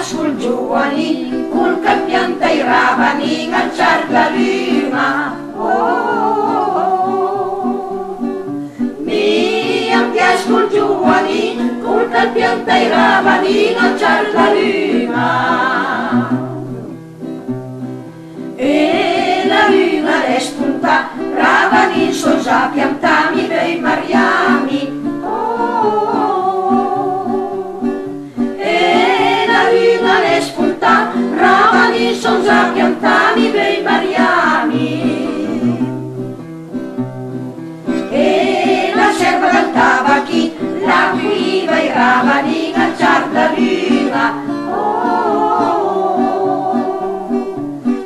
sul giovani, col campianta i ravani, alzar la luna. Mi ampias col giovani, col campianta i ravani, alzar la luna. E la luna respunta, ravani sosa piantami bei mariami. Ravani son già piantani bei mariami. E la serva del tabacchi la cuiva i ravani alzar la luna.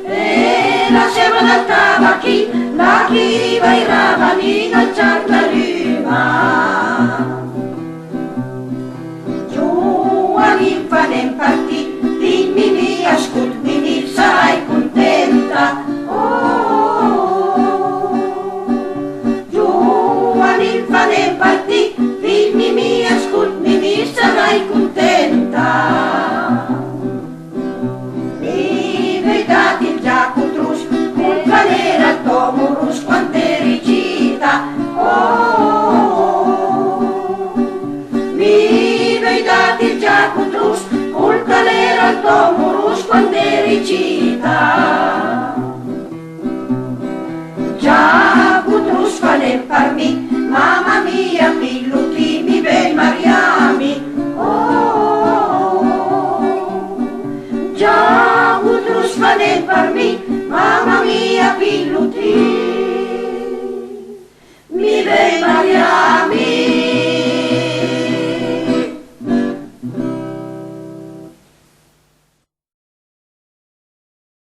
E la serva del tabacchi la cuiva i ravani alzar la luna. Giovani fanem partì, dimmi mi ascoltami, sarai contenta. Giovani fanem partì, dimmi mi ascoltami, sarai contenta. Mi vedati già cotrus, col planera tomorus, quant'eri gita. Mi vedati già cotrus, col calera al tomorus quando eri gita. Già potrus fare per me, mamma mia, mi